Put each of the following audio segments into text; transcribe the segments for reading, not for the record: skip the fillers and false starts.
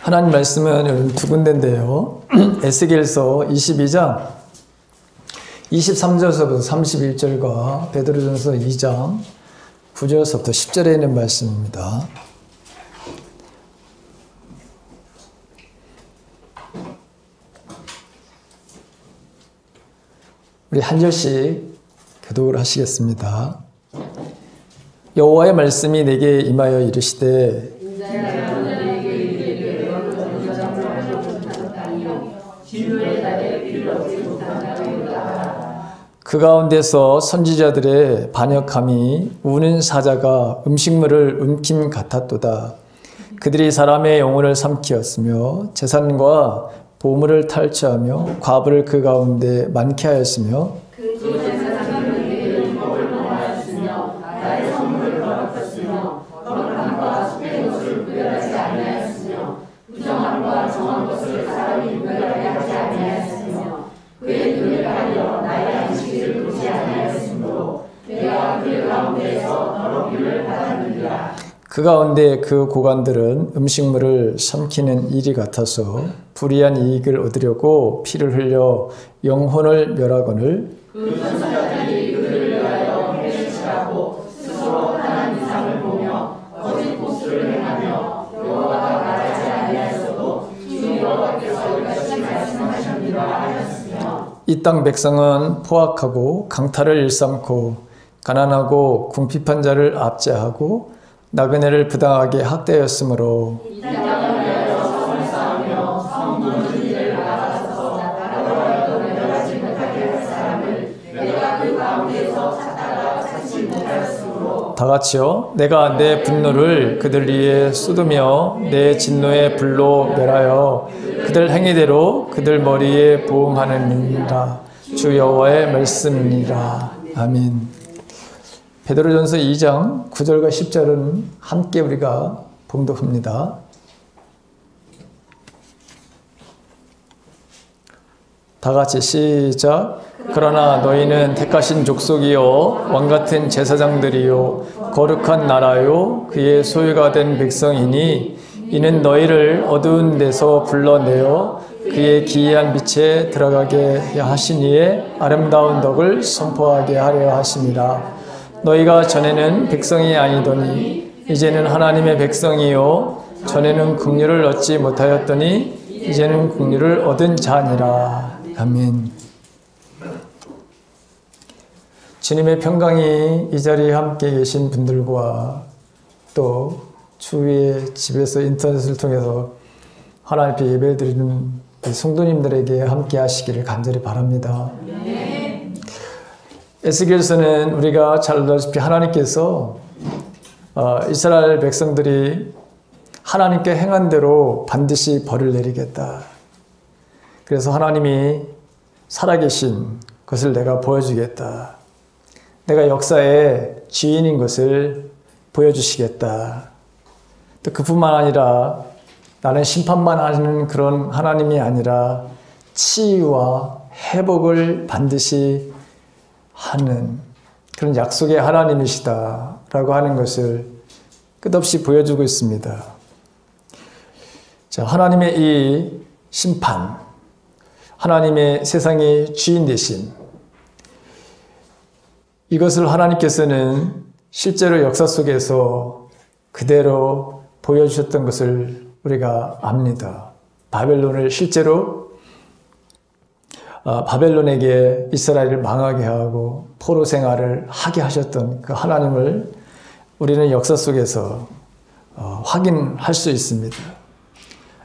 하나님 말씀은 두 군데인데요. 에스겔서 22장 23절서부터 31절과 베드로전서 2장 9절서부터 10절에 있는 말씀입니다. 우리 한 절씩 교독을 하시겠습니다. 여호와의 말씀이 내게 임하여 이르시되 그 가운데서 선지자들의 반역함이 우는 사자가 음식물을 움킴 같았도다. 그들이 사람의 영혼을 삼키었으며 재산과 보물을 탈취하며 과부를 그 가운데 많게 하였으며 그 제사장은 그들을 먹을 범하였으며 나의 성물을 더럽혔으며 거룩함과 속된 것을 구별하지 아니하였으며 부정함과 정한 것을 사람이 구별하게 하지 아니하였으며 그의 눈을 가려 나의 안식일을 보지 아니하였으므로 내가 그 가운데에서 더럽힘을 받았느니라. 그 가운데 그 고관들은 음식물을 삼키는 일이 같아서 불의한 이익을 얻으려고 피를 흘려 영혼을 멸하거늘 그 선지자들이 그들을 위하여 해치하고 스스로 하나님 이상을 보며 거짓 복수를 행하며 여호와가 말하지 아니하였어도 주 여호와께서 이같이 말씀하셨느니라 하였으며 이 땅 백성은 포악하고 강탈을 일삼고 가난하고 궁핍한 자를 압제하고 나그네를 부당하게 학대하였으므로 이 땅을 위하여 성을 쌓으며 성 모든 일을 나가서 나라로 멸하지 못하게 할 사람을 내가 그 가운데서 찾다가 찾지 못하였으므로 다 같이요. 내가 내 분노를 그들 위에 쏟으며 내 진노의 불로 멸하여 그들 행위대로 그들 머리에 보응하느니라. 주 여호와의 말씀이니라. 아멘. 베드로전서 2장 9절과 10절은 함께 우리가 봉독합니다. 다 같이 시작. 그러나 너희는 택하신 족속이요 왕같은 제사장들이요 거룩한 나라요 그의 소유가 된 백성이니 이는 너희를 어두운 데서 불러내어 그의 기이한 빛에 들어가게 하시니에 아름다운 덕을 선포하게 하려 하심이라. 너희가 전에는 백성이 아니더니 이제는 하나님의 백성이요 전에는 긍휼을 얻지 못하였더니 이제는 긍휼을 얻은 자니라. 아멘. 주님의 평강이 이 자리에 함께 계신 분들과 또 주위의 집에서 인터넷을 통해서 하나님 앞에 예배를 드리는 성도님들에게 함께 하시기를 간절히 바랍니다. 에스겔서는 우리가 잘 알다시피 하나님께서 이스라엘 백성들이 하나님께 행한 대로 반드시 벌을 내리겠다. 그래서 하나님이 살아계신 것을 내가 보여주겠다. 내가 역사의 주인인 것을 보여주시겠다. 또 그뿐만 아니라 나는 심판만 하는 그런 하나님이 아니라 치유와 회복을 반드시 하는 그런 약속의 하나님이시다라고 하는 것을 끝없이 보여주고 있습니다. 자, 하나님의 이 심판, 하나님의 세상의 주인 되심, 이것을 하나님께서는 실제로 역사 속에서 그대로 보여주셨던 것을 우리가 압니다. 바벨론을 실제로 바벨론에게 이스라엘을 망하게 하고 포로 생활을 하게 하셨던 그 하나님을 우리는 역사 속에서 확인할 수 있습니다.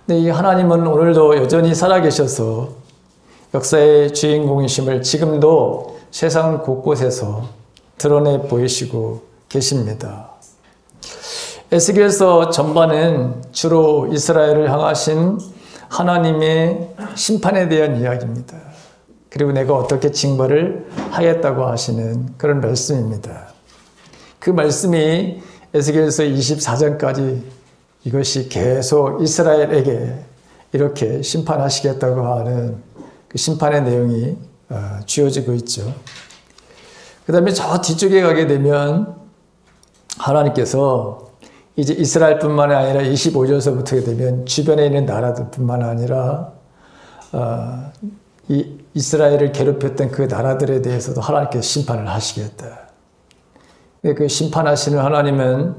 근데 이 하나님은 오늘도 여전히 살아계셔서 역사의 주인공이심을 지금도 세상 곳곳에서 드러내 보이시고 계십니다. 에스겔서 전반은 주로 이스라엘을 향하신 하나님의 심판에 대한 이야기입니다. 그리고 내가 어떻게 징벌을 하겠다고 하시는 그런 말씀입니다. 그 말씀이 에스겔서 24장까지 이것이 계속 이스라엘에게 이렇게 심판하시겠다고 하는 그 심판의 내용이 주어지고 있죠. 그 다음에 저 뒤쪽에 가게 되면 하나님께서 이제 이스라엘뿐만 아니라 25절서부터 되면 주변에 있는 나라들뿐만 아니라 이 이스라엘을 괴롭혔던 그 나라들에 대해서도 하나님께서 심판을 하시겠다. 그 심판하시는 하나님은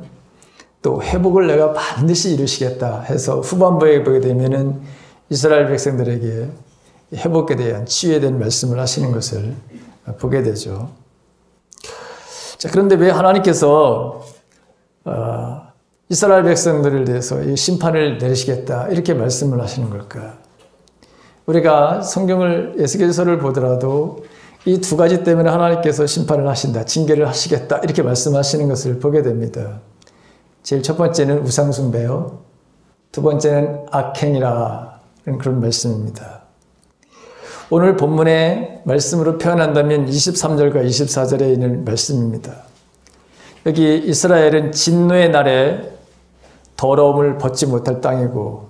또 회복을 내가 반드시 이루시겠다 해서 후반부에 보게 되면은 이스라엘 백성들에게 회복에 대한 치유에 대한 말씀을 하시는 것을 보게 되죠. 자, 그런데 왜 하나님께서 이스라엘 백성들에 대해서 이 심판을 내리시겠다 이렇게 말씀을 하시는 걸까? 우리가 성경을 에스겔서를 보더라도 이 두 가지 때문에 하나님께서 심판을 하신다, 징계를 하시겠다 이렇게 말씀하시는 것을 보게 됩니다. 제일 첫 번째는 우상숭배요. 두 번째는 악행이라는 그런 말씀입니다. 오늘 본문의 말씀으로 표현한다면 23절과 24절에 있는 말씀입니다. 여기 이스라엘은 진노의 날에 더러움을 벗지 못할 땅이고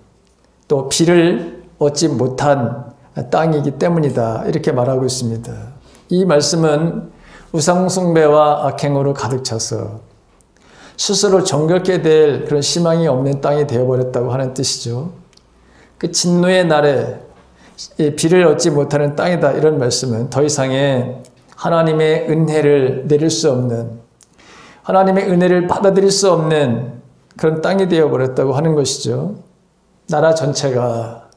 또 비를 얻지 못한 땅이기 때문이다 이렇게 말하고 있습니다. 이 말씀은 우상숭배와 악행으로 가득 차서 스스로 정결케 될 그런 희망이 없는 땅이 되어버렸다고 하는 뜻이죠. 그 진노의 날에 비를 얻지 못하는 땅이다 이런 말씀은 더 이상의 하나님의 은혜를 내릴 수 없는, 하나님의 은혜를 받아들일 수 없는 그런 땅이 되어버렸다고 하는 것이죠. 나라 전체가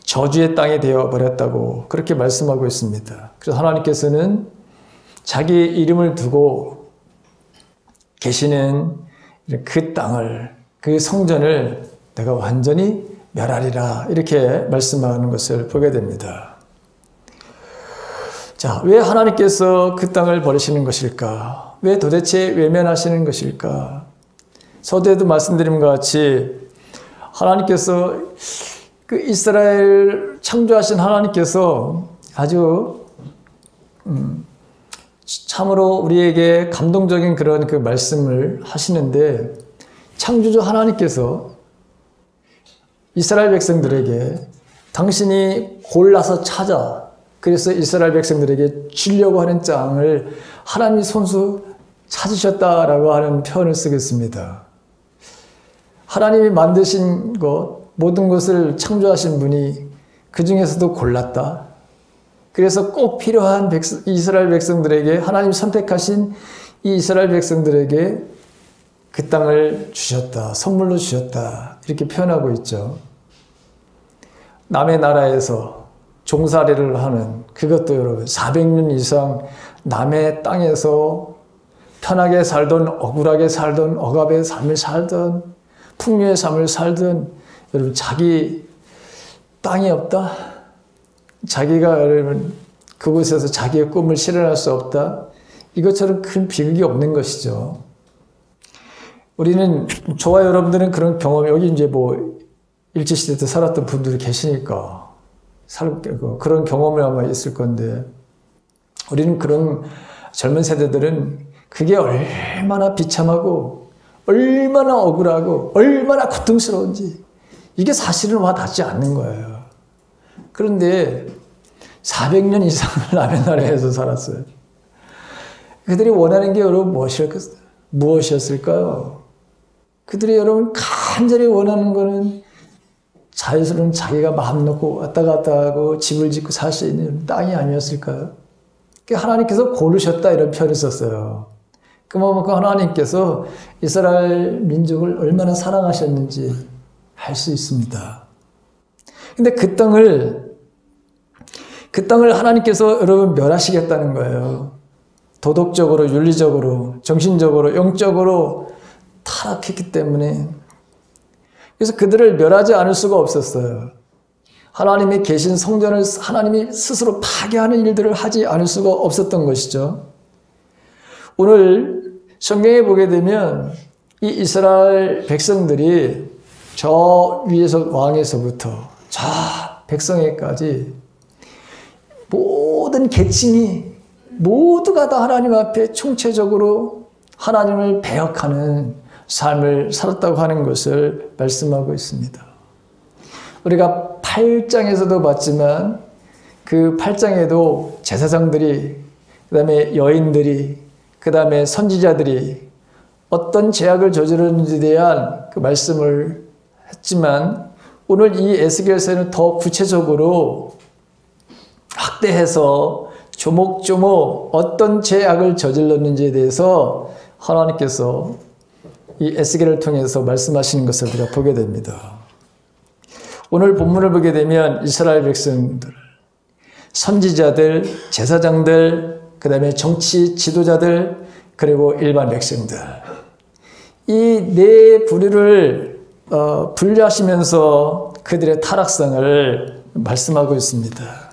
저주의 땅이 되어버렸다고 그렇게 말씀하고 있습니다. 그래서 하나님께서는 자기 이름을 두고 계시는 그 땅을, 그 성전을 내가 완전히 멸하리라 이렇게 말씀하는 것을 보게 됩니다. 자, 왜 하나님께서 그 땅을 버리시는 것일까? 왜 도대체 외면하시는 것일까? 서두에도 말씀드린 것 같이 하나님께서 그 이스라엘 창조하신 하나님께서 아주 참으로 우리에게 감동적인 그런 그 말씀을 하시는데, 창조주 하나님께서 이스라엘 백성들에게 당신이 골라서 찾아, 그래서 이스라엘 백성들에게 주려고 하는 땅을 하나님이 손수 찾으셨다라고 하는 표현을 쓰겠습니다. 하나님이 만드신 것, 모든 것을 창조하신 분이 그 중에서도 골랐다. 그래서 꼭 필요한 이스라엘 백성들에게, 하나님 선택하신 이 이스라엘 백성들에게 그 땅을 주셨다. 선물로 주셨다. 이렇게 표현하고 있죠. 남의 나라에서 종살이를 하는, 그것도 여러분 400년 이상 남의 땅에서 편하게 살던, 억울하게 살던, 억압의 삶을 살던, 풍요의 삶을 살던, 여러분 자기 땅이 없다? 자기가 여러분 그곳에서 자기의 꿈을 실현할 수 없다? 이것처럼 큰 비극이 없는 것이죠. 우리는, 저와 여러분들은 그런 경험, 여기 이제 뭐 일제시대 때 살았던 분들이 계시니까 그런 경험이 아마 있을 건데, 우리는 그런 젊은 세대들은 그게 얼마나 비참하고 얼마나 억울하고 얼마나 고통스러운지 이게 사실은 와 닿지 않는 거예요. 그런데 400년 이상을 남의 나라에서 살았어요. 그들이 원하는 게 여러분 무엇이었을까요? 그들이 여러분 간절히 원하는 거는 자유스러운 자기가 마음 놓고 왔다 갔다 하고 집을 짓고 살 수 있는 땅이 아니었을까요? 하나님께서 고르셨다 이런 표현을 썼어요. 그만큼 하나님께서 이스라엘 민족을 얼마나 사랑하셨는지 할 수 있습니다. 근데 그 땅을 하나님께서 여러분 멸하시겠다는 거예요. 도덕적으로, 윤리적으로, 정신적으로, 영적으로 타락했기 때문에. 그래서 그들을 멸하지 않을 수가 없었어요. 하나님이 계신 성전을 하나님이 스스로 파괴하는 일들을 하지 않을 수가 없었던 것이죠. 오늘 성경에 보게 되면 이 이스라엘 백성들이 저 위에서 왕에서부터 저 백성에까지 모든 계층이 모두가 다 하나님 앞에 총체적으로 하나님을 배역하는 삶을 살았다고 하는 것을 말씀하고 있습니다. 우리가 8장에서도 봤지만 그 8장에도 제사장들이, 그 다음에 여인들이, 그 다음에 선지자들이 어떤 죄악을 저질렀는지에 대한 그 말씀을 했지만 오늘 이 에스겔서에는 더 구체적으로 확대해서 조목조목 어떤 죄악을 저질렀는지에 대해서 하나님께서 이 에스겔을 통해서 말씀하시는 것을 우리가 보게 됩니다. 오늘 본문을 보게 되면 이스라엘 백성들, 선지자들, 제사장들, 그 다음에 정치 지도자들, 그리고 일반 백성들, 이 네 부류를 분류하시면서 그들의 타락성을 말씀하고 있습니다.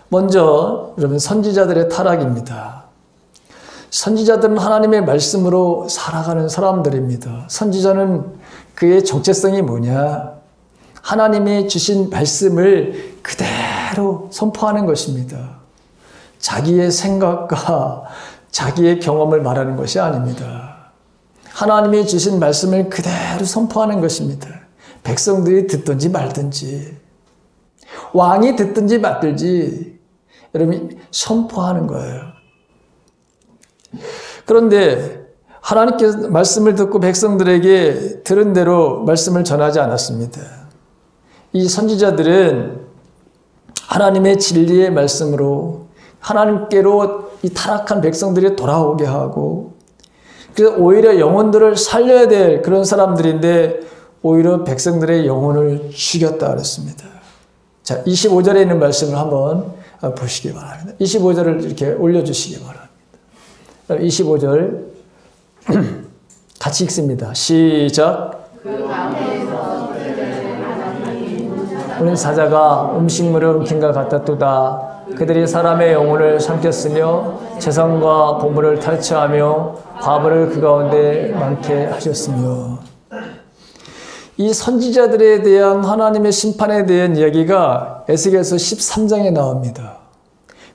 먼저 여러분 선지자들의 타락입니다. 선지자들은 하나님의 말씀으로 살아가는 사람들입니다. 선지자는 그의 정체성이 뭐냐? 하나님이 주신 말씀을 그대로 선포하는 것입니다. 자기의 생각과 자기의 경험을 말하는 것이 아닙니다. 하나님이 주신 말씀을 그대로 선포하는 것입니다. 백성들이 듣든지 말든지, 왕이 듣든지 말든지 여러분이 선포하는 거예요. 그런데 하나님께서 말씀을 듣고 백성들에게 들은 대로 말씀을 전하지 않았습니다. 이 선지자들은 하나님의 진리의 말씀으로 하나님께로 이 타락한 백성들이 돌아오게 하고, 그래서 오히려 영혼들을 살려야 될 그런 사람들인데 오히려 백성들의 영혼을 죽였다 그랬습니다. 자, 25절에 있는 말씀을 한번 보시기 바랍니다. 25절을 이렇게 올려주시기 바랍니다. 25절 같이 읽습니다. 시작. 우는 사자가 음식물을 훔친과 같았도다. 그들이 사람의 영혼을 삼켰으며 재산과 보물을 탈취하며 과부를 그 가운데 많게 하셨으며. 이 선지자들에 대한 하나님의 심판에 대한 이야기가 에스겔서 13장에 나옵니다.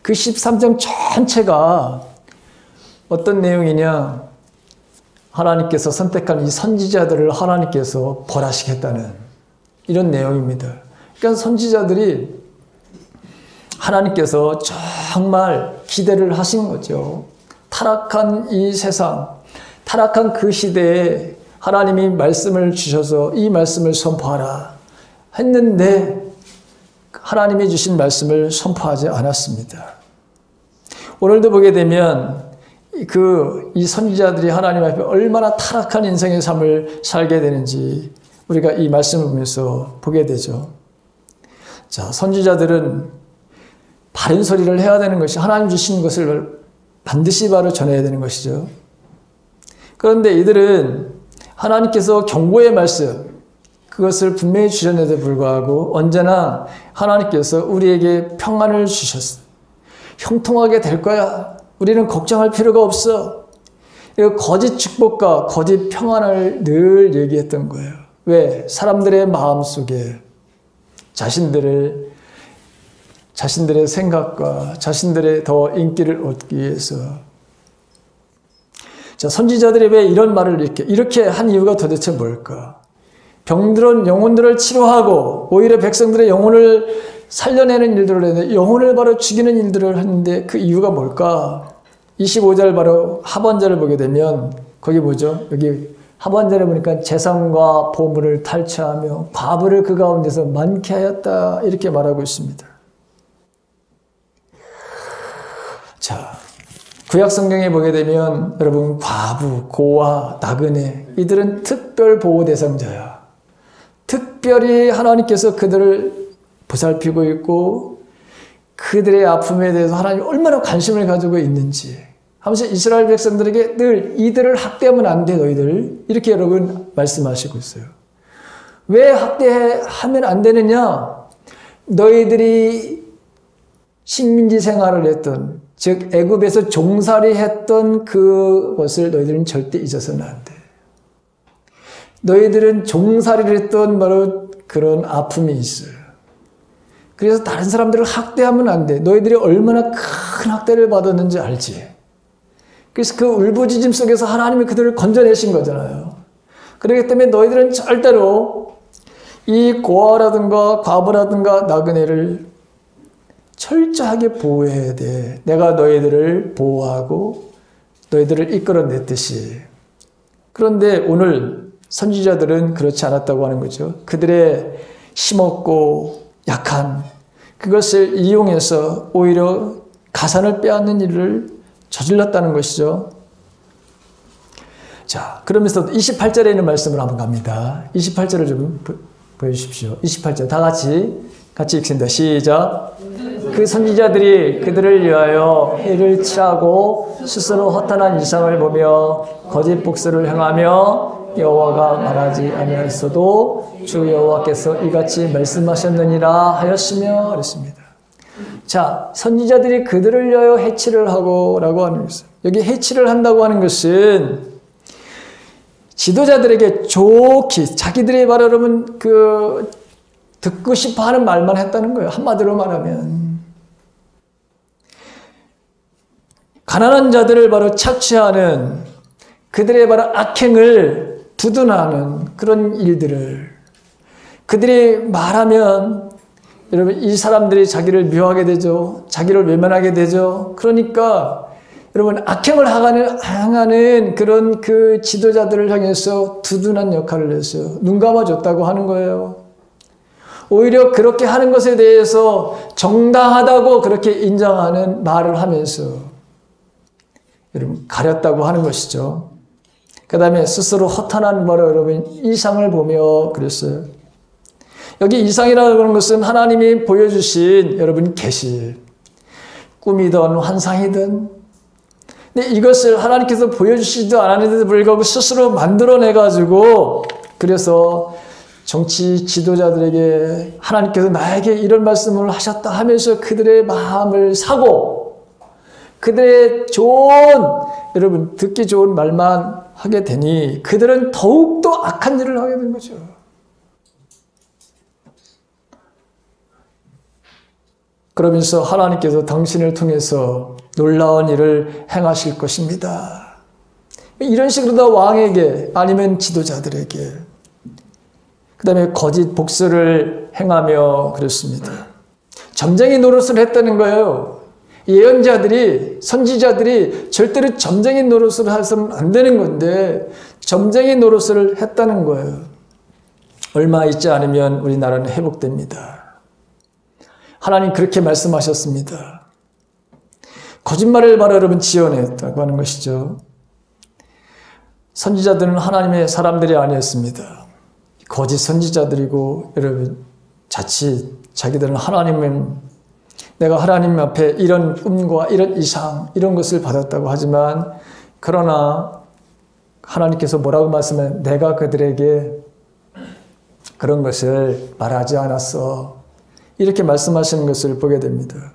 그 13장 전체가 어떤 내용이냐? 하나님께서 선택한 이 선지자들을 하나님께서 벌하시겠다는 이런 내용입니다. 그러니까 선지자들이 하나님께서 정말 기대를 하신 거죠. 타락한 이 세상, 타락한 그 시대에 하나님이 말씀을 주셔서 이 말씀을 선포하라 했는데 하나님이 주신 말씀을 선포하지 않았습니다. 오늘도 보게 되면 이 선지자들이 하나님 앞에 얼마나 타락한 인생의 삶을 살게 되는지 우리가 이 말씀을 보면서 보게 되죠. 자, 선지자들은 바른 소리를 해야 되는 것이 하나님 주신 것을 반드시 바로 전해야 되는 것이죠. 그런데 이들은 하나님께서 경고의 말씀, 그것을 분명히 주셨는데도 불구하고 언제나 하나님께서 우리에게 평안을 주셨어요. 형통하게 될 거야. 우리는 걱정할 필요가 없어. 거짓 축복과 거짓 평안을 늘 얘기했던 거예요. 왜? 사람들의 마음속에 자신들의 생각과 자신들의 더 인기를 얻기 위해서. 자, 선지자들이 왜 이런 말을 이렇게 한 이유가 도대체 뭘까? 병들은 영혼들을 치료하고 오히려 백성들의 영혼을 살려내는 일들을 했는데 영혼을 바로 죽이는 일들을 했는데 그 이유가 뭘까? 25절 바로 하반절을 보게 되면 거기 뭐죠? 여기 하반절에 보니까 재산과 보물을 탈취하며 과부를 그 가운데서 많게 하였다 이렇게 말하고 있습니다. 자, 구약 성경에 보게 되면 여러분 과부, 고아, 나그네 이들은 특별 보호 대상자야. 특별히 하나님께서 그들을 보살피고 있고 그들의 아픔에 대해서 하나님이 얼마나 관심을 가지고 있는지 하면서 이스라엘 백성들에게 늘 이들을 학대하면 안 돼 너희들 이렇게 여러분 말씀하시고 있어요. 왜 학대하면 안 되느냐? 너희들이 식민지 생활을 했던 즉 애굽에서 종살이 했던 그것을 너희들은 절대 잊어서는 안 돼. 너희들은 종살이를 했던 바로 그런 아픔이 있어요. 그래서 다른 사람들을 학대하면 안 돼. 너희들이 얼마나 큰 학대를 받았는지 알지. 그래서 그 울부짖음 속에서 하나님이 그들을 건져내신 거잖아요. 그렇기 때문에 너희들은 절대로 이 고아라든가 과부라든가 나그네를 철저하게 보호해야 돼. 내가 너희들을 보호하고 너희들을 이끌어냈듯이. 그런데 오늘 선지자들은 그렇지 않았다고 하는 거죠. 그들의 힘없고 약한 그것을 이용해서 오히려 가산을 빼앗는 일을 저질렀다는 것이죠. 자, 그러면서 28절에 있는 말씀을 한번 갑니다. 28절을 좀 보여주십시오. 28절 다 같이 읽습니다. 시작. 그 선지자들이 그들을 위하여 해를 칠하고 스스로 허탄한 이상을 보며 거짓 복수를 행하며 여호와가 말하지 아니하였어도 주 여호와께서 이같이 말씀하셨느니라 하였으며 그랬습니다. 자, 선지자들이 그들을 위하여 해치를 하고 라고 하는 것은, 여기 해치를 한다고 하는 것은 지도자들에게 좋게 자기들이 바로 여러분 듣고 싶어 하는 말만 했다는 거예요. 한마디로 말하면 가난한 자들을 바로 착취하는 그들의 바로 악행을 두둔하는 그런 일들을 그들이 말하면 여러분 이 사람들이 자기를 미워하게 되죠. 자기를 외면하게 되죠. 그러니까 여러분 악행을 향하는 그런 그 지도자들을 향해서 두둔한 역할을 했어요. 눈 감아줬다고 하는 거예요. 오히려 그렇게 하는 것에 대해서 정당하다고 그렇게 인정하는 말을 하면서 여러분 가렸다고 하는 것이죠. 그 다음에 스스로 허탄한 바로 여러분 이상을 보며 그랬어요. 여기 이상이라고 하는 것은 하나님이 보여주신 여러분 계시, 꿈이든 환상이든, 근데 이것을 하나님께서 보여주시지도 않았는데도 불구하고 스스로 만들어내가지고 그래서 정치 지도자들에게 하나님께서 나에게 이런 말씀을 하셨다 하면서 그들의 마음을 사고 그들의 여러분 듣기 좋은 말만 하게 되니 그들은 더욱더 악한 일을 하게 된 거죠. 그러면서 하나님께서 당신을 통해서 놀라운 일을 행하실 것입니다. 이런 식으로 다 왕에게 아니면 지도자들에게 그 다음에 거짓 복수를 행하며 그랬습니다. 점쟁이 노릇을 했다는 거예요. 예언자들이 선지자들이 절대로 점쟁이 노릇을 해서는 안 되는 건데 점쟁이 노릇을 했다는 거예요. 얼마 있지 않으면 우리나라는 회복됩니다. 하나님 그렇게 말씀하셨습니다. 거짓말을 바로 여러분 지어냈다고 하는 것이죠. 선지자들은 하나님의 사람들이 아니었습니다. 거짓 선지자들이고 여러분 자칫 자기들은 내가 하나님 앞에 이런 꿈과 이런 이상 이런 것을 받았다고 하지만 그러나 하나님께서 뭐라고 말씀하면 내가 그들에게 그런 것을 말하지 않았어. 이렇게 말씀하시는 것을 보게 됩니다.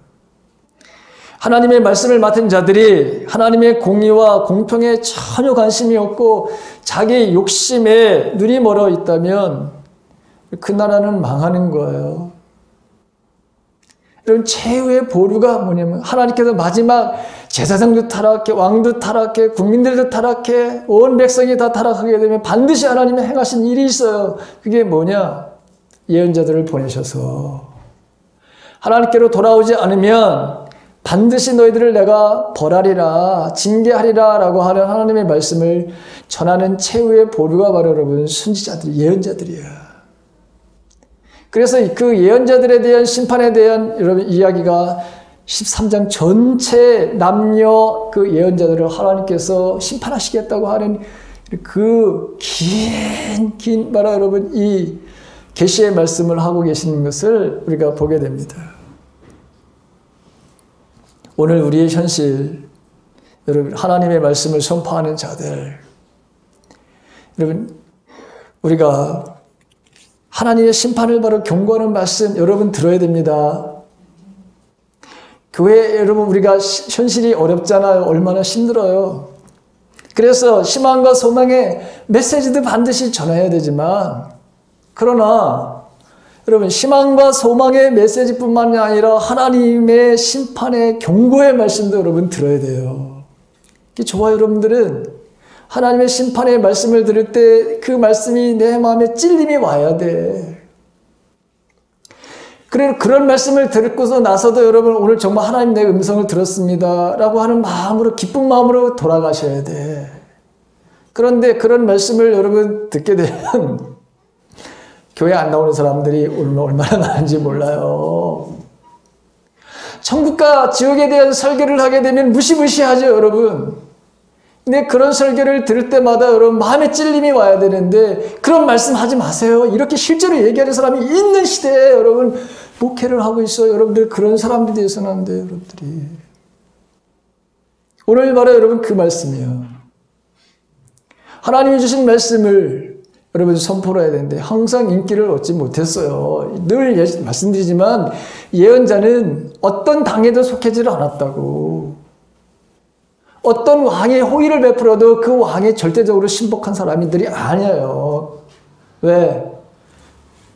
하나님의 말씀을 맡은 자들이 하나님의 공의와 공평에 전혀 관심이 없고 자기 욕심에 눈이 멀어 있다면 그 나라는 망하는 거예요. 여러분 최후의 보루가 뭐냐면 하나님께서 마지막 제사장도 타락해, 왕도 타락해, 국민들도 타락해, 온 백성이 다 타락하게 되면 반드시 하나님이 행하신 일이 있어요. 그게 뭐냐? 예언자들을 보내셔서 하나님께로 돌아오지 않으면 반드시 너희들을 내가 벌하리라, 징계하리라 라고 하는 하나님의 말씀을 전하는 최후의 보루가 바로 여러분 선지자들, 예언자들이야. 그래서 그 예언자들에 대한 심판에 대한 여러분 이야기가 13장 전체 남녀 그 예언자들을 하나님께서 심판하시겠다고 하는 그 긴 바로 여러분 이 계시의 말씀을 하고 계시는 것을 우리가 보게 됩니다. 오늘 우리의 현실, 여러분 하나님의 말씀을 선포하는 자들, 여러분 우리가 하나님의 심판을 바로 경고하는 말씀 여러분 들어야 됩니다. 교회 여러분 우리가 현실이 어렵잖아요. 얼마나 힘들어요. 그래서 희망과 소망의 메시지도 반드시 전해야 되지만 그러나 여러분 희망과 소망의 메시지뿐만이 아니라 하나님의 심판의 경고의 말씀도 여러분 들어야 돼요. 저와 여러분들은 하나님의 심판의 말씀을 들을 때 그 말씀이 내 마음에 찔림이 와야 돼. 그리고 그런 말씀을 듣고서 나서도 여러분 오늘 정말 하나님 내 음성을 들었습니다 라고 하는 마음으로 기쁜 마음으로 돌아가셔야 돼. 그런데 그런 말씀을 여러분 듣게 되면 교회 안 나오는 사람들이 얼마나 많은지 몰라요. 천국과 지옥에 대한 설교를 하게 되면 무시무시하죠, 여러분. 근데 그런 설교를 들을 때마다 여러분 마음에 찔림이 와야 되는데 그런 말씀 하지 마세요. 이렇게 실제로 얘기하는 사람이 있는 시대에 여러분 목회를 하고 있어요. 여러분들 그런 사람들이 되어서는 안 돼요, 여러분들이. 오늘 바로 여러분 그 말씀이에요. 하나님이 주신 말씀을 여러분 선포를 해야 되는데 항상 인기를 얻지 못했어요. 늘 말씀드리지만 예언자는 어떤 당에도 속하지를 않았다고. 어떤 왕의 호의를 베풀어도 그 왕에 절대적으로 신복한 사람들이 아니에요. 왜?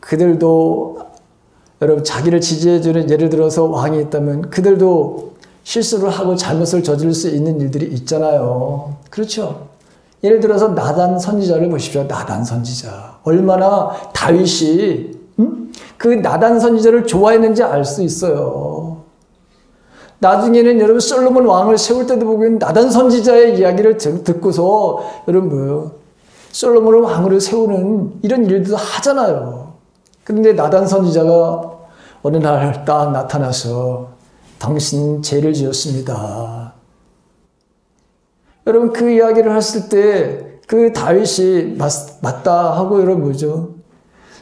그들도 여러분 자기를 지지해주는 예를 들어서 왕이 있다면 그들도 실수를 하고 잘못을 저지를 수 있는 일들이 있잖아요. 그렇죠? 예를 들어서 나단 선지자를 보십시오. 나단 선지자. 얼마나 다윗이 그 나단 선지자를 좋아했는지 알 수 있어요. 나중에는 여러분 솔로몬 왕을 세울 때도 보면 나단 선지자의 이야기를 듣고서 여러분 솔로몬을 왕으로 세우는 이런 일도 하잖아요. 그런데 나단 선지자가 어느 날 딱 나타나서 당신 죄를 지었습니다. 여러분 그 이야기를 했을 때 그 다윗이 맞다 하고 여러분 뭐죠?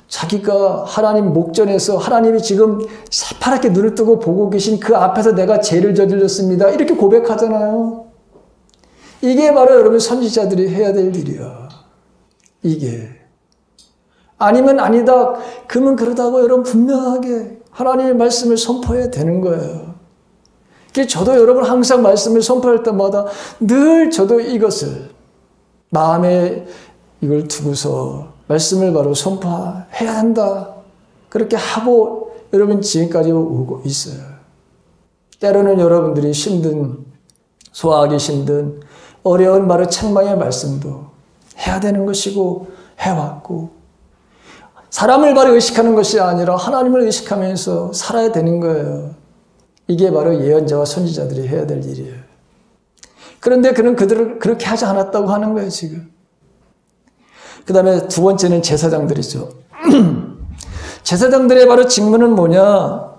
자기가 하나님 목전에서 하나님이 지금 새파랗게 눈을 뜨고 보고 계신 그 앞에서 내가 죄를 저질렀습니다. 이렇게 고백하잖아요. 이게 바로 여러분 선지자들이 해야 될 일이야. 이게. 아니면 아니다. 그러면 그러다고 여러분 분명하게 하나님의 말씀을 선포해야 되는 거예요. 저도 여러분 항상 말씀을 선포할 때마다 늘 저도 이것을 마음에 이걸 두고서 말씀을 바로 선포해야 한다. 그렇게 하고 여러분 지금까지 오고 있어요. 때로는 여러분들이 힘든, 소화하기 힘든 어려운 바로 책망의 말씀도 해야 되는 것이고 해왔고 사람을 바로 의식하는 것이 아니라 하나님을 의식하면서 살아야 되는 거예요. 이게 바로 예언자와 선지자들이 해야 될 일이에요. 그런데 그는 그들을 그렇게 하지 않았다고 하는 거예요, 지금. 그 다음에 두 번째는 제사장들이죠. 제사장들의 바로 직무는 뭐냐?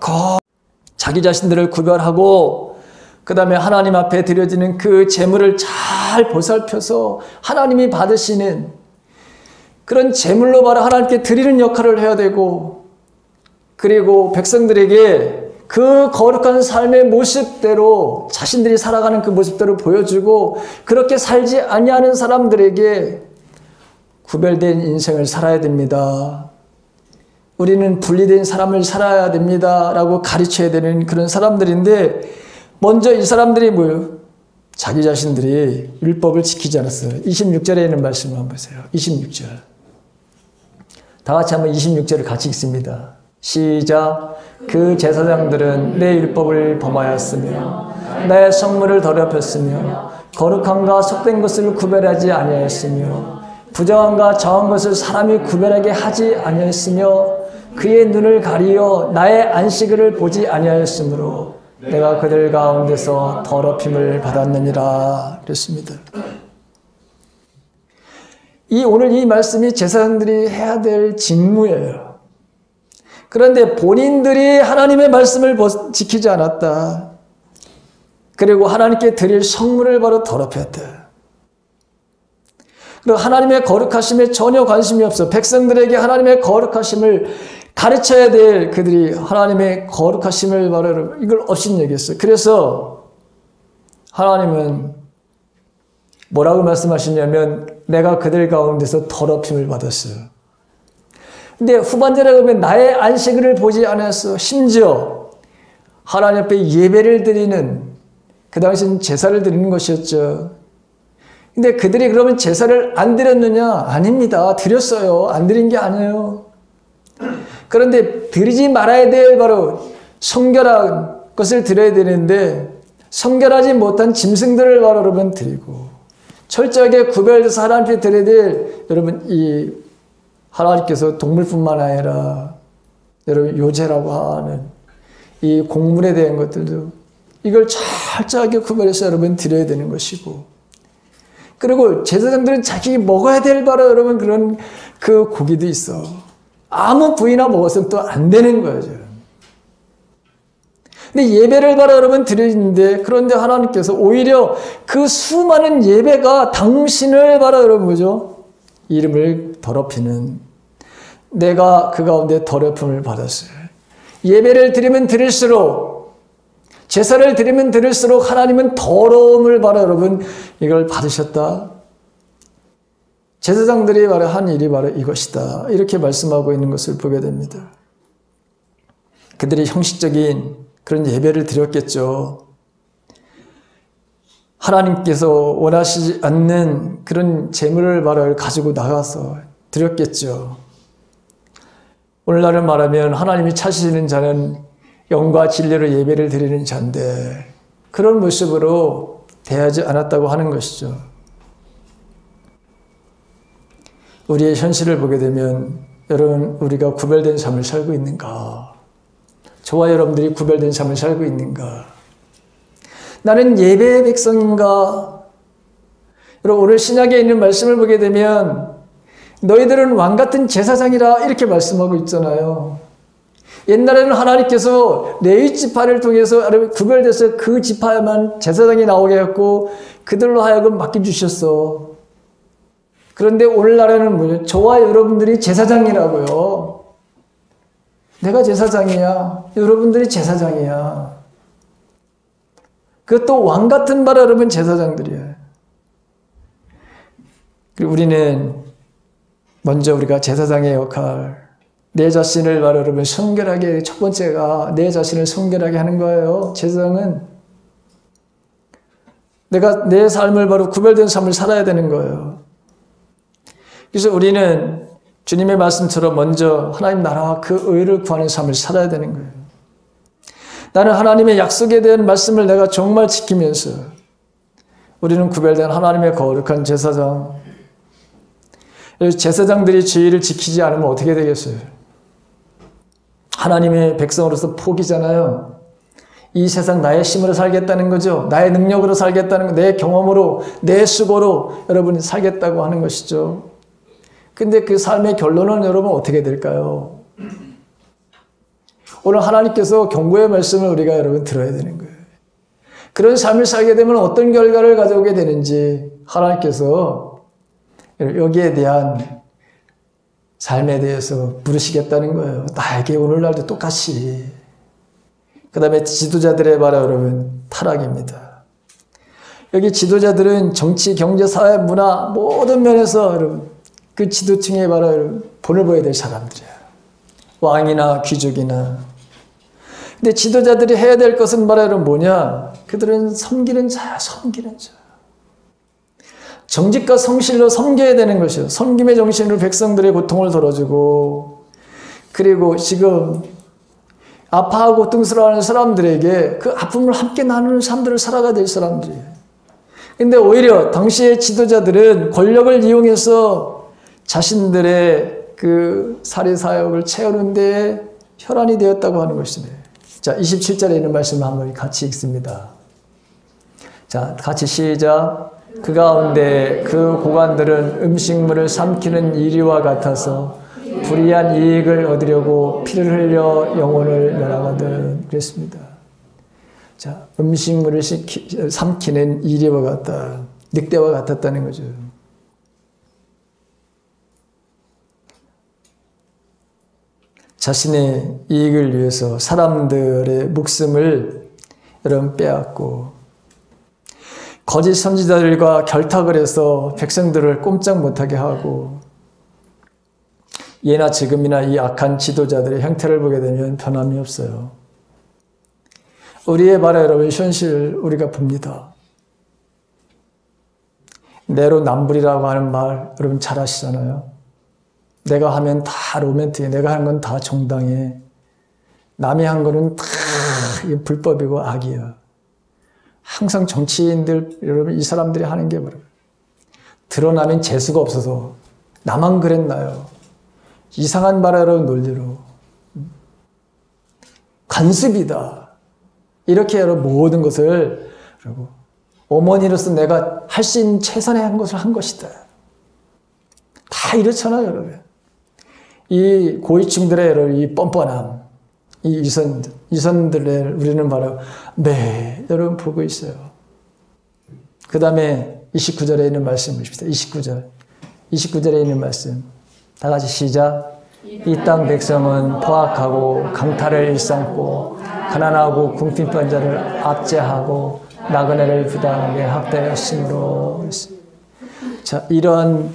자기 자신들을 구별하고 그 다음에 하나님 앞에 드려지는 그 제물을 잘 보살펴서 하나님이 받으시는 그런 제물로 바로 하나님께 드리는 역할을 해야 되고 그리고 백성들에게 그 거룩한 삶의 모습대로 자신들이 살아가는 그 모습대로 보여주고 그렇게 살지 아니하는 사람들에게 구별된 인생을 살아야 됩니다. 우리는 분리된 삶을 살아야 됩니다. 라고 가르쳐야 되는 그런 사람들인데 먼저 이 사람들이 뭐예요? 자기 자신들이 율법을 지키지 않았어요. 26절에 있는 말씀을 한번 보세요. 26절. 다 같이 한번 26절을 같이 읽습니다. 시작. 그 제사장들은 내 율법을 범하였으며 내 성물을 더럽혔으며 거룩함과 속된 것을 구별하지 아니하였으며 부정함과 정한 것을 사람이 구별하게 하지 아니하였으며 그의 눈을 가리어 나의 안식일을 보지 아니하였으므로 내가 그들 가운데서 더럽힘을 받았느니라 그랬습니다. 오늘 이 말씀이 제사장들이 해야 될 직무예요. 그런데 본인들이 하나님의 말씀을 지키지 않았다. 그리고 하나님께 드릴 성물을 바로 더럽혔다. 그리고 하나님의 거룩하심에 전혀 관심이 없어. 백성들에게 하나님의 거룩하심을 가르쳐야 될 그들이 하나님의 거룩하심을 바로 이걸 없인 얘기했어요. 그래서 하나님은 뭐라고 말씀하시냐면 내가 그들 가운데서 더럽힘을 받았어요. 근데 후반절에 보면 나의 안식일을 보지 않았어. 심지어 하나님 앞에 예배를 드리는 그 당시는 제사를 드리는 것이었죠. 근데 그들이 그러면 제사를 안 드렸느냐? 아닙니다. 드렸어요. 안 드린 게 아니에요. 그런데 드리지 말아야 될 바로 성결한 것을 드려야 되는데 성결하지 못한 짐승들을 바로 여러분 드리고 철저하게 구별해서 하나님께 드려야 될 여러분 이 하나님께서 동물뿐만 아니라 여러분 요제라고 하는 이 곡물에 대한 것들도 이걸 철저하게 구별해서 여러분 드려야 되는 것이고 그리고 제사장들은 자기 먹어야 될 바로 여러분 그런 그 고기도 있어. 아무 부위나 먹었으면 또 안 되는 거예요. 근데 예배를 바로 여러분 드리는데, 그런데 하나님께서 오히려 그 수많은 예배가 당신을 바로 여러분 뭐죠? 이름을 더럽히는, 내가 그 가운데 더럽힘을 받았어요. 예배를 드리면 드릴수록, 제사를 드리면 드릴수록 하나님은 더러움을 바로 여러분 이걸 받으셨다. 제사장들이 바로 한 일이 바로 이것이다. 이렇게 말씀하고 있는 것을 보게 됩니다. 그들이 형식적인 그런 예배를 드렸겠죠. 하나님께서 원하시지 않는 그런 재물을 바로 가지고 나가서 드렸겠죠. 오늘날은 말하면 하나님이 찾으시는 자는 영과 진리로 예배를 드리는 자인데 그런 모습으로 대하지 않았다고 하는 것이죠. 우리의 현실을 보게 되면 여러분, 우리가 구별된 삶을 살고 있는가? 저와 여러분들이 구별된 삶을 살고 있는가? 나는 예배의 백성인가? 여러분, 오늘 신약에 있는 말씀을 보게 되면 너희들은 왕같은 제사장이라 이렇게 말씀하고 있잖아요. 옛날에는 하나님께서 레위 지파를 통해서 구별돼서 그 지파에만 제사장이 나오게 했고 그들로 하여금 맡겨주셨어. 그런데 오늘날에는 뭐예요? 저와 여러분들이 제사장이라고요. 내가 제사장이야. 여러분들이 제사장이야. 그것도 왕같은 바라 여러분 제사장들이에요. 그리고 우리는 먼저 우리가 제사장의 역할, 내 자신을 바로 여러분 성결하게, 첫 번째가 내 자신을 성결하게 하는 거예요. 제사장은 내가 내 삶을 바로 구별된 삶을 살아야 되는 거예요. 그래서 우리는 주님의 말씀처럼 먼저 하나님 나라와 그 의를 구하는 삶을 살아야 되는 거예요. 나는 하나님의 약속에 대한 말씀을 내가 정말 지키면서 우리는 구별된 하나님의 거룩한 제사장. 제사장들이 주의를 지키지 않으면 어떻게 되겠어요? 하나님의 백성으로서 포기잖아요. 이 세상 나의 힘으로 살겠다는 거죠. 나의 능력으로 살겠다는 거, 내 경험으로, 내 수고로 여러분이 살겠다고 하는 것이죠. 근데 그 삶의 결론은 여러분 어떻게 될까요? 오늘 하나님께서 경고의 말씀을 우리가 여러분 들어야 되는 거예요. 그런 삶을 살게 되면 어떤 결과를 가져오게 되는지 하나님께서 여기에 대한 삶에 대해서 물으시겠다는 거예요. 나에게 오늘날도 똑같이. 그 다음에 지도자들의 바로 여러분 타락입니다. 여기 지도자들은 정치, 경제, 사회, 문화 모든 면에서 여러분 그 지도층에 바로 여러분 본을 보여야 될 사람들이에요. 왕이나 귀족이나. 근데 지도자들이 해야 될 것은 바로 여러분 뭐냐? 그들은 섬기는 자야, 섬기는 자. 정직과 성실로 섬겨야 되는 것이요. 섬김의 정신으로 백성들의 고통을 덜어주고, 그리고 지금 아파하고 고통스러워하는 사람들에게 그 아픔을 함께 나누는 사람들을 살아가야 될 사람들이에요. 근데 오히려 당시의 지도자들은 권력을 이용해서 자신들의 그 사리사욕을 채우는 데 혈안이 되었다고 하는 것이네요. 자, 27절에 있는 말씀을 한번 같이 읽습니다. 자, 같이 시작. 그 가운데 그 고관들은 음식물을 삼키는 이리와 같아서 불의한 이익을 얻으려고 피를 흘려 영혼을 멸하거든. 그랬습니다. 자, 음식물을 삼키는 이리와 같다. 늑대와 같았다는 거죠. 자신의 이익을 위해서 사람들의 목숨을 여러분 빼앗고 거짓 선지자들과 결탁을 해서 백성들을 꼼짝 못하게 하고 예나 지금이나 이 악한 지도자들의 형태를 보게 되면 변함이 없어요. 우리의 바로 여러분 현실 우리가 봅니다. 내로남불이라고 하는 말 여러분 잘 아시잖아요. 내가 하면 다 로맨틱해. 내가 하는 건 다 정당해. 남이 한 거는 다 불법이고 악이야. 항상 정치인들, 여러분, 이 사람들이 하는 게 뭐예요? 드러나면 재수가 없어서 나만 그랬나요? 이상한 바라 여러분 논리로. 간습이다. 이렇게 여러분 모든 것을 어머니로서 내가 할 수 있는 최선의 한 것을 한 것이다. 다 이렇잖아요, 여러분. 이 고위층들의 여러분, 이 뻔뻔함, 이 이선들을 우리는 바로 네, 여러분 보고 있어요. 그 다음에 29절에 있는 말씀 보십시다. 29절에 있는 말씀. 다 같이 시작. 이 땅 백성은 포악하고 강탈을 일삼고 가난하고 궁핍한 자를 압제하고 나그네를 부당하게 학대하였으므로. 자, 이런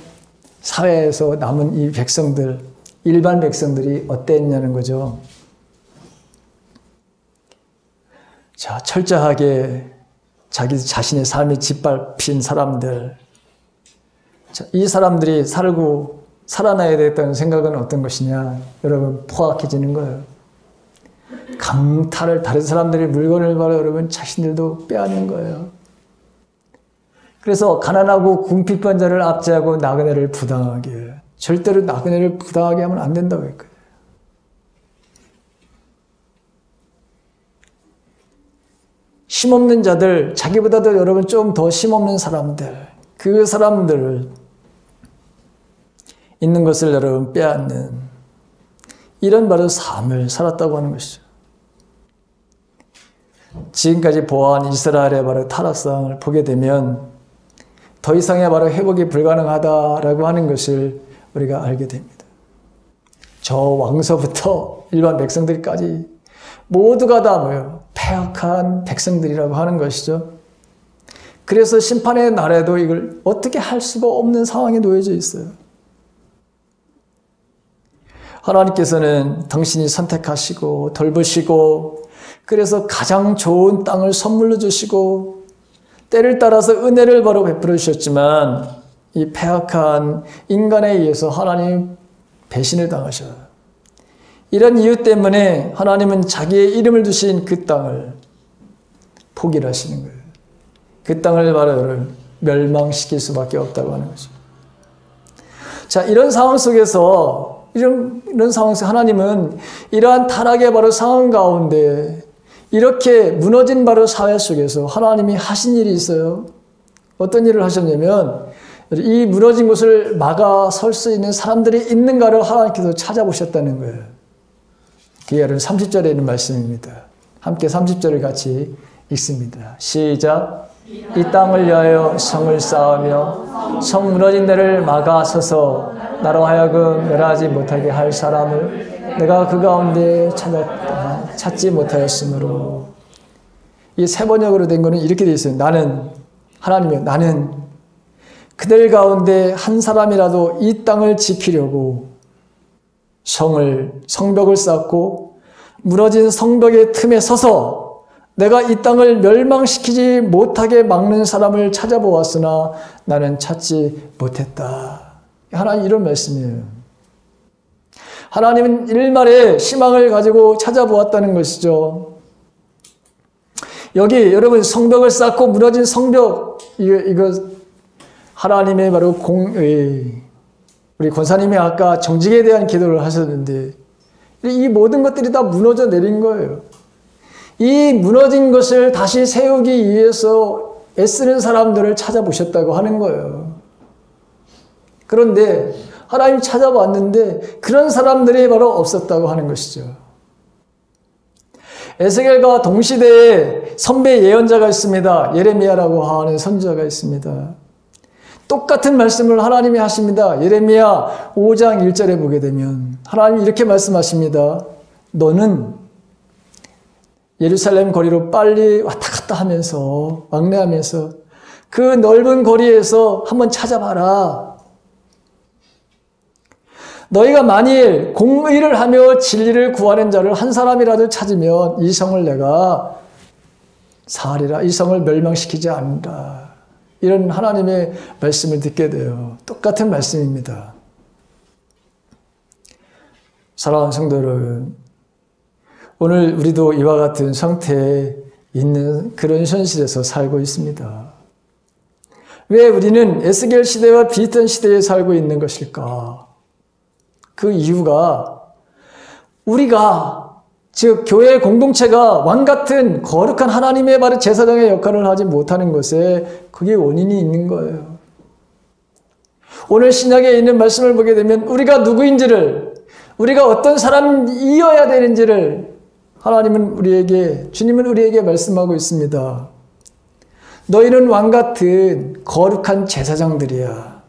사회에서 남은 이 백성들, 일반 백성들이 어땠냐는 거죠. 자, 철저하게 자기 자신의 삶이 짓밟힌 사람들. 자, 이 사람들이 살아나야 되겠다는 생각은 어떤 것이냐? 여러분, 포악해지는 거예요. 강탈을, 다른 사람들이 물건을 바로 여러분 자신들도 빼앗는 거예요. 그래서 가난하고 궁핍한 자를 압제하고 나그네를 부당하게. 절대로 나그네를 부당하게 하면 안 된다고 했거든요. 힘없는 자들, 자기보다도 여러분 좀 더 힘없는 사람들, 그 사람들을 있는 것을 여러분 빼앗는 이런 바로 삶을 살았다고 하는 것이죠. 지금까지 보아한 이스라엘의 바로 타락상을 보게 되면 더 이상의 바로 회복이 불가능하다라고 하는 것을 우리가 알게 됩니다. 저 왕서부터 일반 백성들까지 모두가 다 뭐예요? 패악한 백성들이라고 하는 것이죠. 그래서 심판의 날에도 이걸 어떻게 할 수가 없는 상황에 놓여져 있어요. 하나님께서는 당신이 선택하시고 돌보시고 그래서 가장 좋은 땅을 선물로 주시고 때를 따라서 은혜를 바로 베풀어 주셨지만 이 패악한 인간에 의해서 하나님 배신을 당하셔요. 이런 이유 때문에 하나님은 자기의 이름을 두신 그 땅을 포기를 하시는 거예요. 그 땅을 바로 멸망시킬 수밖에 없다고 하는 거죠. 자, 이런 상황 속에서 이런 상황에서 하나님은 이러한 타락의 바로 상황 가운데 이렇게 무너진 바로 사회 속에서 하나님이 하신 일이 있어요. 어떤 일을 하셨냐면 이 무너진 곳을 막아설 수 있는 사람들이 있는가를 하나님께서 찾아보셨다는 거예요. 그게 여러분 30절에 있는 말씀입니다. 함께 30절을 같이 읽습니다. 시작. 이 땅을 위하여 성을 쌓으며 성 무너진 데를 막아서서 나로 하여금 멸하지 못하게 할 사람을 내가 그 가운데 찾지 못하였으므로. 이 세 번역으로 된 거는 이렇게 되어 있어요. 나는 하나님이요, 나는 그들 가운데 한 사람이라도 이 땅을 지키려고 성벽을 쌓고 무너진 성벽의 틈에 서서 내가 이 땅을 멸망시키지 못하게 막는 사람을 찾아보았으나 나는 찾지 못했다. 하나님 이런 말씀이에요. 하나님은 일말의 희망을 가지고 찾아보았다는 것이죠. 여기 여러분 성벽을 쌓고 무너진 성벽 이거 하나님의 바로 우리 권사님이 아까 정직에 대한 기도를 하셨는데 이 모든 것들이 다 무너져 내린 거예요. 이 무너진 것을 다시 세우기 위해서 애쓰는 사람들을 찾아보셨다고 하는 거예요. 그런데 하나님 찾아봤는데 그런 사람들이 바로 없었다고 하는 것이죠. 에스겔과 동시대에 선배 예언자가 있습니다. 예레미야라고 하는 선지자가 있습니다. 똑같은 말씀을 하나님이 하십니다. 예레미야 5장 1절에 보게 되면 하나님이 이렇게 말씀하십니다. 너는 예루살렘 거리로 빨리 왔다 갔다 하면서 왕래하면서 그 넓은 거리에서 한번 찾아봐라. 너희가 만일 공의를 하며 진리를 구하는 자를 한 사람이라도 찾으면 이 성을 내가 사하리라. 이 성을 멸망시키지 않는다. 이런 하나님의 말씀을 듣게 돼요. 똑같은 말씀입니다. 사랑하는 성도 여러분, 오늘 우리도 이와 같은 상태에 있는 그런 현실에서 살고 있습니다. 왜 우리는 에스겔 시대와 비슷한 시대에 살고 있는 것일까? 그 이유가 우리가 즉 교회 공동체가 왕같은 거룩한 하나님의 바로 제사장의 역할을 하지 못하는 것에 그게 원인이 있는 거예요. 오늘 신약에 있는 말씀을 보게 되면 우리가 누구인지를, 우리가 어떤 사람이어야 되는지를 주님은 우리에게 말씀하고 있습니다. 너희는 왕같은 거룩한 제사장들이야.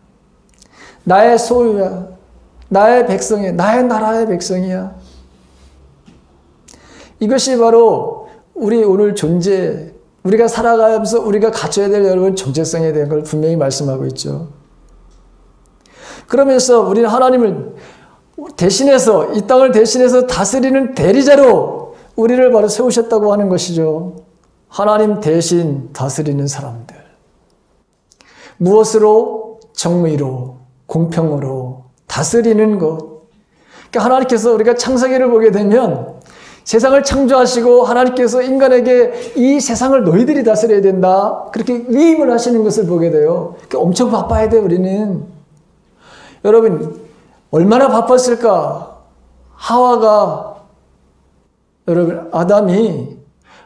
나의 소유야. 나의 백성이야. 나의 나라의 백성이야. 이것이 바로 우리 오늘 우리가 살아가면서 우리가 갖춰야 될 여러분 정체성에 대한 걸 분명히 말씀하고 있죠. 그러면서 우리는 하나님을 대신해서, 이 땅을 대신해서 다스리는 대리자로 우리를 바로 세우셨다고 하는 것이죠. 하나님 대신 다스리는 사람들. 무엇으로? 정의로, 공평으로 다스리는 것. 그러니까 하나님께서 우리가 창세기를 보게 되면 세상을 창조하시고 하나님께서 인간에게 이 세상을 너희들이 다스려야 된다. 그렇게 위임을 하시는 것을 보게 돼요. 그러니까 엄청 바빠야 돼, 우리는. 여러분, 얼마나 바빴을까? 아담이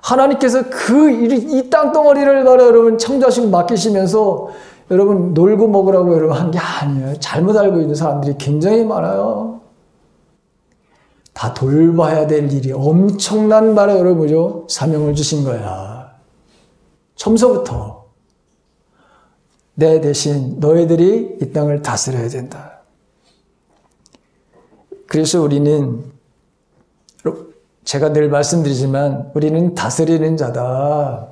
하나님께서 이 땅덩어리를 바로 여러분 창조하시고 맡기시면서 여러분 놀고 먹으라고 여러분 한 게 아니에요. 잘못 알고 있는 사람들이 굉장히 많아요. 다 돌봐야 될 일이 엄청난 바로 여러분 뭐죠? 사명을 주신 거야. 처음서부터 내 대신 너희들이 이 땅을 다스려야 된다. 그래서 우리는 제가 늘 말씀드리지만 우리는 다스리는 자다.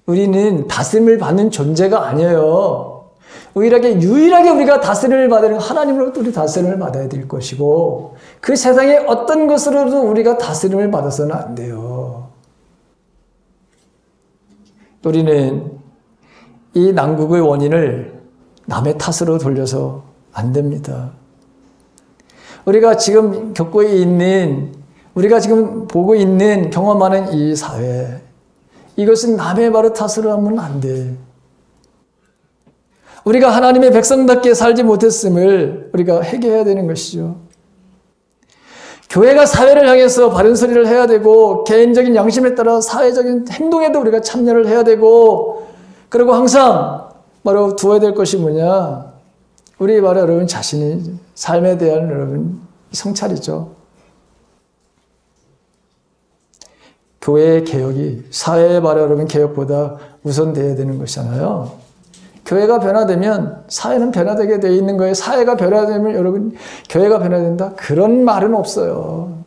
우리는 다스림을 받는 존재가 아니에요. 유일하게 우리가 다스림을 받는 하나님으로부터 우리 다스림을 받아야 될 것이고 그 세상의 어떤 것으로도 우리가 다스림을 받아서는 안 돼요. 우리는 이 난국의 원인을 남의 탓으로 돌려서 안 됩니다. 우리가 지금 우리가 지금 보고 있는, 경험하는 이 사회, 이것은 남의 바로 탓으로 하면 안 돼. 우리가 하나님의 백성답게 살지 못했음을 우리가 회개해야 되는 것이죠. 교회가 사회를 향해서 바른 소리를 해야 되고, 개인적인 양심에 따라 사회적인 행동에도 우리가 참여를 해야 되고, 그리고 항상 바로 두어야 될 것이 뭐냐? 우리 바로 여러분 자신의 삶에 대한 여러분 성찰이죠. 교회의 개혁이 사회의 바로 여러분 개혁보다 우선되어야 되는 것이잖아요. 교회가 변화되면 사회는 변화되게 되어 있는 거예요. 사회가 변화되면 여러분 교회가 변화된다? 그런 말은 없어요.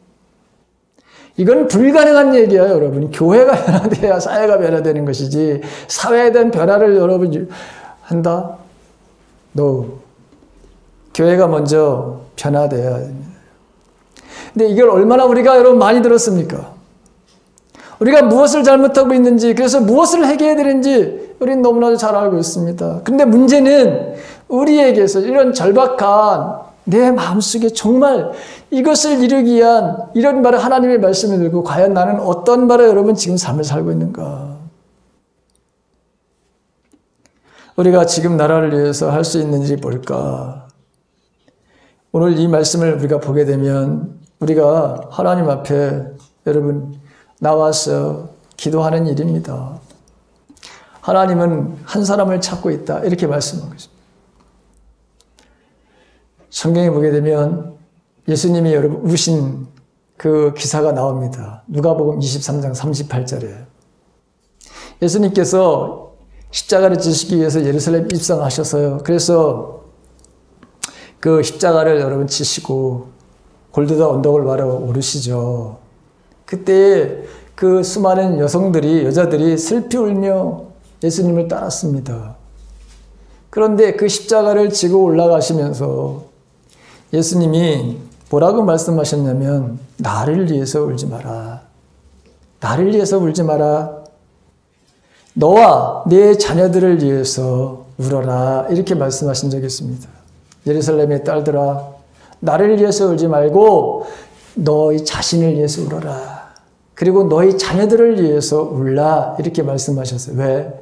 이건 불가능한 얘기야, 여러분. 교회가 변화돼야 사회가 변화되는 것이지 사회에 대한 변화를 여러분 한다? No. 교회가 먼저 변화돼야 됩니다. 근데 이걸 얼마나 우리가 여러분 많이 들었습니까? 우리가 무엇을 잘못하고 있는지, 그래서 무엇을 해결해야 되는지 우리는 너무나도 잘 알고 있습니다. 근데 문제는 우리에게서 이런 절박한 내 마음속에 정말 이것을 이루기 위한 이런 바로 하나님의 말씀을 들고 과연 나는 어떤 바로 여러분 지금 삶을 살고 있는가? 우리가 지금 나라를 위해서 할 수 있는 일이 뭘까? 오늘 이 말씀을 우리가 보게 되면 우리가 하나님 앞에 여러분 나와서 기도하는 일입니다. 하나님은 한 사람을 찾고 있다. 이렇게 말씀하고 있습니다. 성경에 보게 되면 예수님이 여러분 우신 그 기사가 나옵니다. 누가복음 23장 38절에 예수님께서 십자가를 지시기 위해서 예루살렘 입성하셔서요. 그래서 그 십자가를 여러분 지시고 골고다 언덕을 바로 오르시죠. 그때 그 수많은 여자들이 슬피 울며 예수님을 따랐습니다. 그런데 그 십자가를 지고 올라가시면서 예수님이 뭐라고 말씀하셨냐면 나를 위해서 울지 마라. 나를 위해서 울지 마라. 너와 네 자녀들을 위해서 울어라. 이렇게 말씀하신 적이 있습니다. 예루살렘의 딸들아, 나를 위해서 울지 말고 너희 자신을 위해서 울어라. 그리고 너희 자녀들을 위해서 울라. 이렇게 말씀하셨어요. 왜?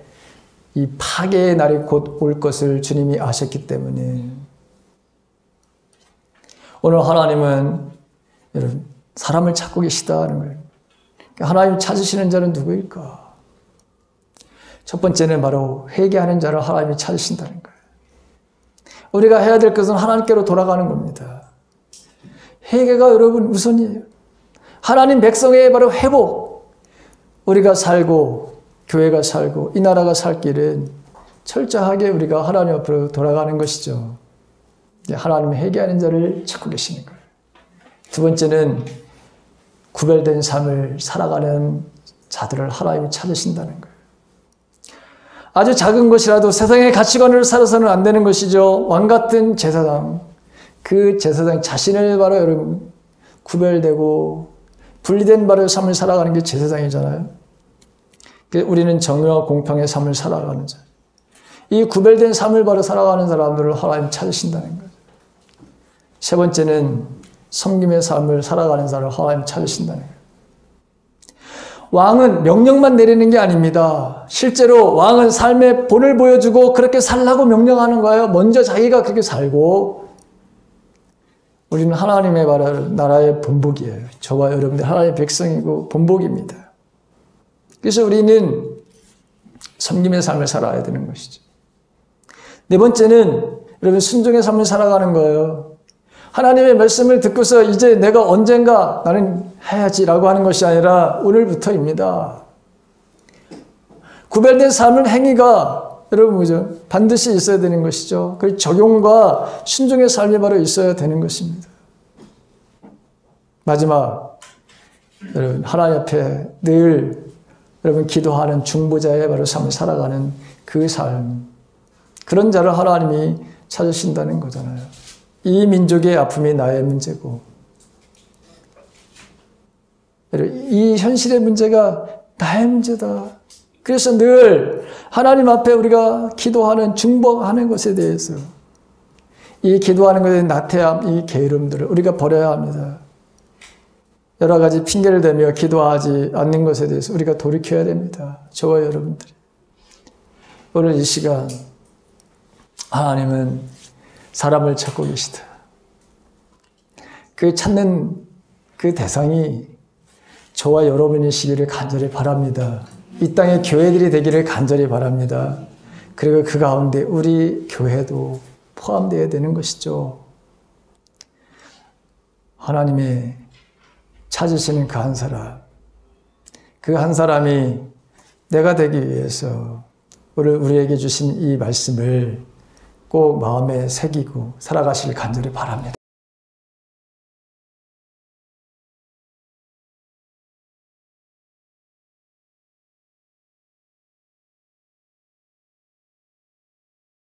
이 파괴의 날이 곧 올 것을 주님이 아셨기 때문에. 오늘 하나님은 여러분, 사람을 찾고 계시다는 거예요. 하나님 찾으시는 자는 누구일까? 첫 번째는 바로 회개하는 자를 하나님이 찾으신다는 거예요. 우리가 해야 될 것은 하나님께로 돌아가는 겁니다. 회개가 여러분 우선이에요. 하나님 백성의 바로 회복. 우리가 살고 교회가 살고 이 나라가 살 길은 철저하게 우리가 하나님 앞으로 돌아가는 것이죠. 하나님이 회개하는 자를 찾고 계시는 거예요. 두 번째는 구별된 삶을 살아가는 자들을 하나님이 찾으신다는 거예요. 아주 작은 것이라도 세상의 가치관을 살아서는 안 되는 것이죠. 왕 같은 제사장, 그 제사장 자신을 바로 여러분 구별되고 분리된 바로 삶을 살아가는 게 제사장이잖아요. 우리는 정의와 공평의 삶을 살아가는 자. 이 구별된 삶을 바로 살아가는 사람들을 하나님 찾으신다는 거예요. 세 번째는 섬김의 삶을 살아가는 사람을 하나님 찾으신다는 거예요. 왕은 명령만 내리는 게 아닙니다. 실제로 왕은 삶의 본을 보여주고 그렇게 살라고 명령하는 거예요. 먼저 자기가 그렇게 살고 우리는 하나님의 나라의 본복이에요. 저와 여러분들 하나님의 백성이고 본복입니다. 그래서 우리는 섬김의 삶을 살아야 되는 것이죠. 네 번째는 여러분 순종의 삶을 살아가는 거예요. 하나님의 말씀을 듣고서 이제 내가 언젠가 나는 해야지라고 하는 것이 아니라 오늘부터입니다. 구별된 삶의 행위가 여러분 뭐죠? 반드시 있어야 되는 것이죠. 그 적용과 순종의 삶이 바로 있어야 되는 것입니다. 마지막 여러분 하나님 앞에 늘 여러분 기도하는 중보자의 바로 삶을 살아가는 그 삶, 그런 자를 하나님이 찾으신다는 거잖아요. 이 민족의 아픔이 나의 문제고 이 현실의 문제가 나의 문제다. 그래서 늘 하나님 앞에 우리가 기도하는 중보하는 것에 대해서 이 기도하는 것에 대한 나태함, 이 게으름들을 우리가 버려야 합니다. 여러 가지 핑계를 대며 기도하지 않는 것에 대해서 우리가 돌이켜야 됩니다. 저와 여러분들이. 오늘 이 시간 하나님은 사람을 찾고 계시다. 그 찾는 그 대상이 저와 여러분이시기를 간절히 바랍니다. 이 땅의 교회들이 되기를 간절히 바랍니다. 그리고 그 가운데 우리 교회도 포함되어야 되는 것이죠. 하나님의 찾으시는 그 한 사람, 그 한 사람이 내가 되기 위해서 오늘 우리에게 주신 이 말씀을 꼭 마음에 새기고 살아가시길 간절히 바랍니다.